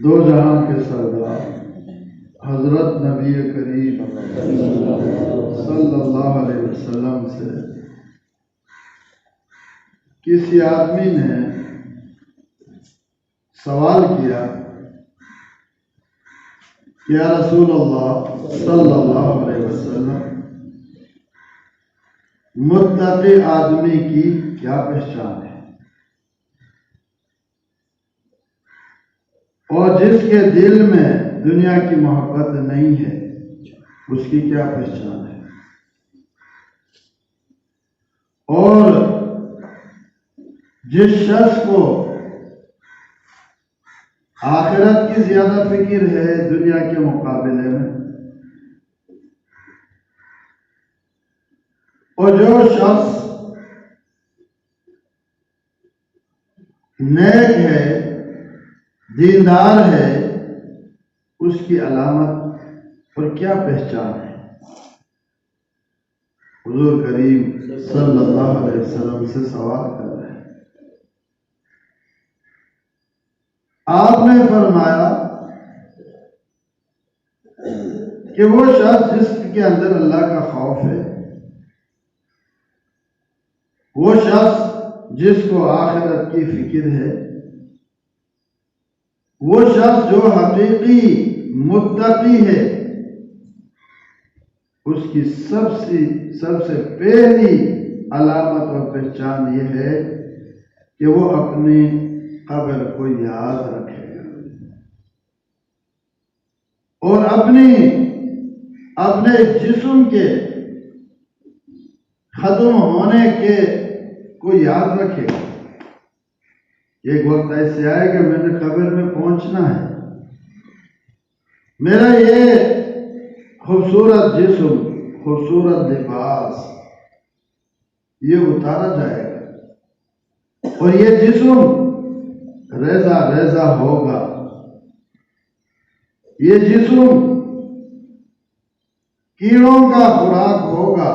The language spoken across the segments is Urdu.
دو جہان کے سردار حضرت نبی کریم صلی اللہ علیہ وسلم سے کسی آدمی نے سوال کیا کہ یا رسول اللہ صلی اللہ علیہ وسلم، متقی آدمی کی کیا پہچان ہے، اور جس کے دل میں دنیا کی محبت نہیں ہے اس کی کیا پہچان ہے، اور جس شخص کو آخرت کی زیادہ فکر ہے دنیا کے مقابلے میں، اور جو شخص نیک ہے، دیندار ہے، اس کی علامت اور کیا پہچان ہے؟ حضور کریم صلی اللہ علیہ وسلم سے سوال کر رہے ہیں۔ آپ نے فرمایا کہ وہ شخص جس کے اندر اللہ کا خوف ہے، وہ شخص جس کو آخرت کی فکر ہے، وہ شخص جو حقیقی متقی ہے، اس کی سب سے پہلی علامت اور پہچان یہ ہے کہ وہ اپنی قبر کو یاد رکھے گا اور اپنے جسم کے ختم ہونے کو یاد رکھے گا۔ ایک وقت ایسے آئے کہ میں نے قبر میں پہنچنا ہے، میرا یہ خوبصورت جسم، خوبصورت لباس یہ اتارا جائے گا اور یہ جسم ریزہ ریزہ ہوگا، یہ جسم کیڑوں کا خوراک ہوگا،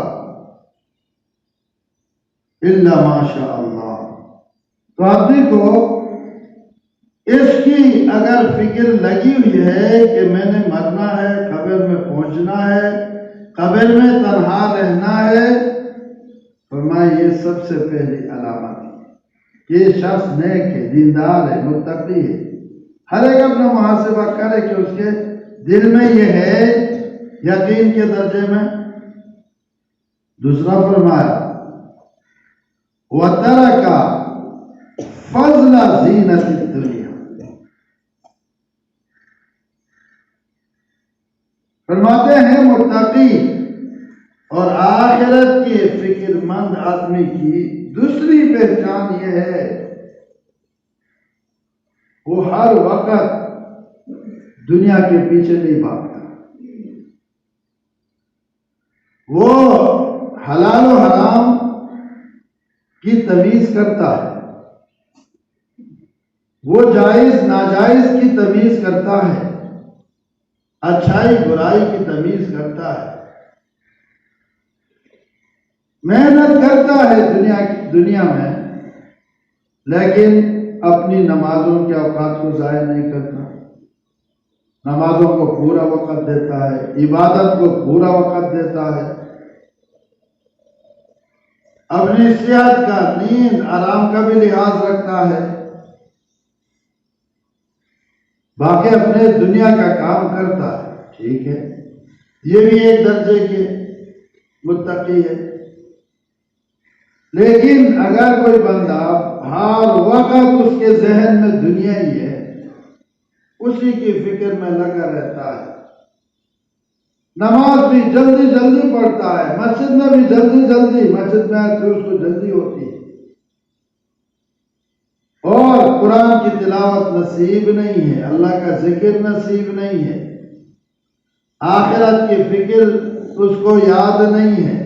الا ماشاء اللہ۔ تو آدمی کو اس کی اگر فکر لگی ہوئی ہے کہ میں نے مرنا ہے، قبر میں پہنچنا ہے، قبر میں تنہا رہنا ہے، فرمایا یہ سب سے پہلی علامت ہے کہ یہ شخص نیک ہے، دیندار ہے، متقی ہے۔ ہر ایک اپنا محاسبہ کرے کہ اس کے دل میں یہ ہے، یقین کے درجے میں۔ دوسرا فرمایا وَتَرَكَ فضل زینت الدنیا، فرماتے ہیں متقی اور آخرت کی فکر مند آدمی کی دوسری پہچان یہ ہے وہ ہر وقت دنیا کے پیچھے نہیں بھاگتا، وہ حلال و حرام کی تمیز کرتا ہے، وہ جائز ناجائز کی تمیز کرتا ہے، اچھائی برائی کی تمیز کرتا ہے، محنت کرتا ہے دنیا میں، لیکن اپنی نمازوں کے اوقات کو ضائع نہیں کرتا، نمازوں کو پورا وقت دیتا ہے، عبادت کو پورا وقت دیتا ہے، اپنی صحت کا، نیند آرام کا بھی لحاظ رکھتا ہے، باقی اپنے دنیا کا کام کرتا ہے۔ ٹھیک ہے، یہ بھی ایک درجے کے متقی ہے، لیکن اگر کوئی بندہ ہر وقت اس کے ذہن میں دنیا ہی ہے، اسی کی فکر میں لگا رہتا ہے، نماز بھی جلدی جلدی پڑھتا ہے، مسجد میں بھی جلدی مسجد میں آتے اس کو جلدی ہوتی ہے، اور قرآن کی تلاوت نصیب نہیں ہے، اللہ کا ذکر نصیب نہیں ہے، آخرت کی فکر اس کو یاد نہیں ہے،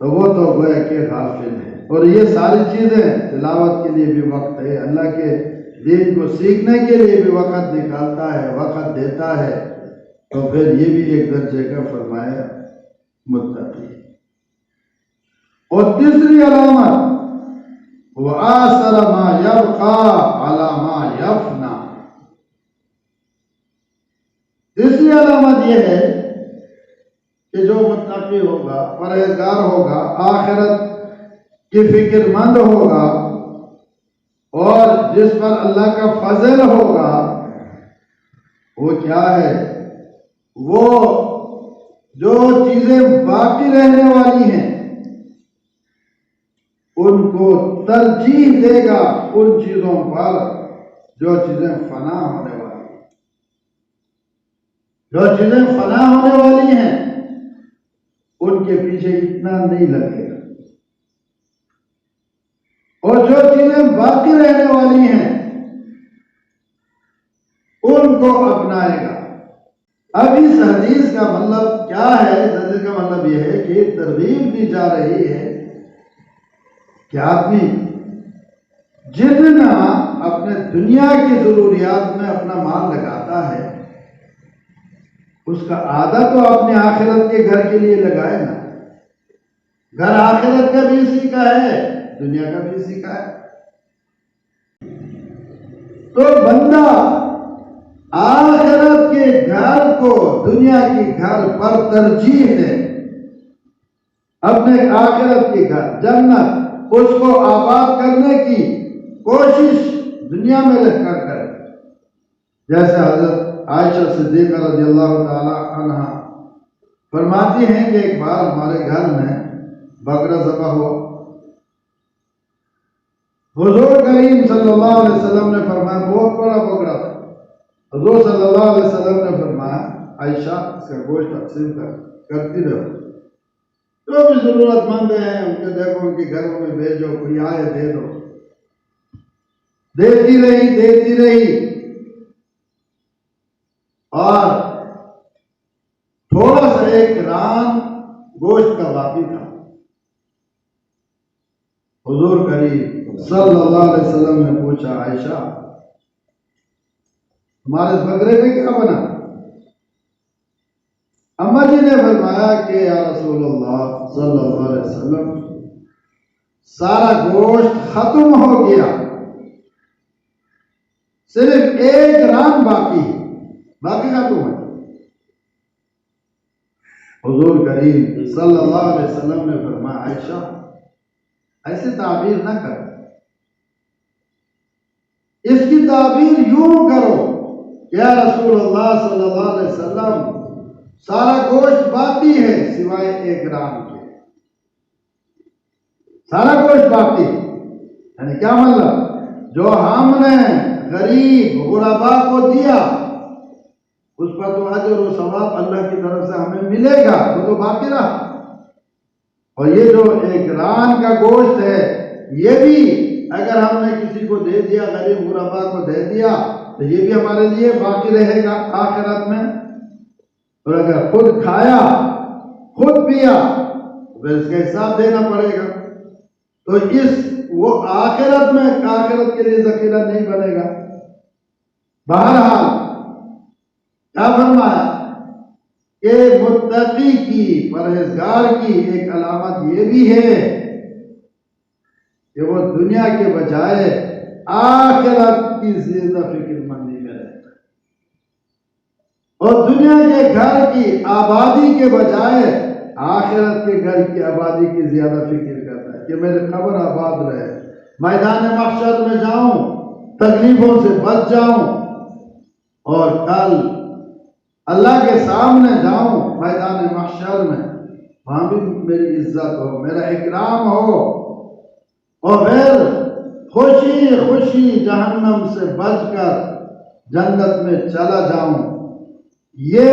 تو وہ تو گویا کہ غافل ہے۔ اور یہ ساری چیزیں تلاوت کے لیے بھی وقت ہے، اللہ کے دین کو سیکھنے کے لیے بھی وقت نکالتا ہے، وقت دیتا ہے، تو پھر یہ بھی ایک درجے کا فرمایا متقی۔ اور تیسری علامت وَآثَرَ مَا يَبْقَى عَلَى مَا يَفْنَى، دوسری علامت یہ ہے کہ جو متقی ہوگا، پرہیزگار ہوگا، آخرت کی فکر مند ہوگا اور جس پر اللہ کا فضل ہوگا، وہ کیا ہے؟ وہ جو چیزیں باقی رہنے والی ہیں ان کو ترجیح دے گا ان چیزوں پر جو چیزیں فنا ہونے والی ہیں۔ جو چیزیں فنا ہونے والی ہیں ان کے پیچھے اتنا نہیں لگے گا، اور جو چیزیں باقی رہنے والی ہیں ان کو اپنائے گا۔ اب اس حدیث کا مطلب کیا ہے؟ اس حدیث کا مطلب یہ ہے کہ ترغیب دی جا رہی ہے کہ آدمی جتنا اپنے دنیا کی ضروریات میں اپنا مال لگاتا ہے اس کا آدھا تو اپنے آخرت کے گھر کے لیے لگائے نا۔ گھر آخرت کا بھی اسی کا ہے، دنیا کا بھی اسی کا ہے۔ تو بندہ آخرت کے گھر کو دنیا کے گھر پر ترجیح دے، اپنے آخرت کے گھر جنت اس کو آباد کرنے کی کوشش دنیا میں رہ کر کرے۔ جیسے حضرت عائشہ صدیقہ رضی اللہ تعالی عنہ فرماتی ہیں کہ ایک بار ہمارے گھر میں بکرا ذبح ہوا۔ حضور کریم صلی اللہ علیہ وسلم نے فرمایا، بہت بڑا بکرا تھا۔ حضور صلی اللہ علیہ وسلم نے فرمایا، عائشہ اس کا گوشت تقسیم کرتی رہو، جو بھی ضرورت مند ہیں ان کے دیکھو، ان کے گھروں میں بھیجو، کوئی آئے دے دو۔ دیتی رہی اور تھوڑا سا ایک ران گوشت کا باقی تھا۔ حضور کریم صلی اللہ علیہ وسلم نے پوچھا، عائشہ ہمارے اس بکرے میں کیا بنا؟ اما جی نے فرمایا کہ یا رسول اللہ صلی اللہ علیہ وسلم سارا گوشت ختم ہو گیا، صرف ایک ران باقی ہے، باقی ختم ہے۔ حضور کریم صلی اللہ علیہ وسلم نے فرمایا، عائشہ ایسے تعبیر نہ کر، اس کی تعبیر یوں کرو کہ یا رسول اللہ صلی اللہ علیہ وسلم سارا گوشت باقی ہے سوائے ایک ران کے، سارا گوشت باقی ہے۔ یعنی کیا مطلب؟ جو ہم نے غریب غرباء کو دیا اس پر تو اجر و ثواب اللہ کی طرف سے ہمیں ملے گا، وہ تو باقی رہا۔ اور یہ جو ایک ران کا گوشت ہے یہ بھی اگر ہم نے کسی کو دے دیا، غریب غرباء کو دے دیا، تو یہ بھی ہمارے لیے باقی رہے گا آخرت میں۔ اور اگر خود کھایا، خود پیا، تو پھر اس کا حساب دینا پڑے گا۔ تو وہ آخرت میں آخرت کے لیے ذخیرہ نہیں بنے گا۔ بہرحال کیا فرمایا کہ متقی کی، پرہیزگار کی ایک علامت یہ بھی ہے کہ وہ دنیا کے بجائے آخرت کی زیادہ فکر مندی میں رہتا ہے، اور دنیا کے گھر کی آبادی کے بجائے آخرت کے گھر کی آبادی کی زیادہ فکر کرتا ہے کہ میری قبر آباد رہے، میدان محشر میں جاؤں، تکلیفوں سے بچ جاؤں، اور کل اللہ کے سامنے جاؤں میدان محشر میں، وہاں بھی میری عزت ہو، میرا اکرام ہو، اور پھر خوشی خوشی جہنم سے بچ کر جنت میں چلا جاؤں۔ یہ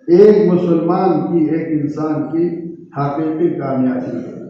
ایک مسلمان کی، ایک انسان کی حقیقی کامیابی ہے۔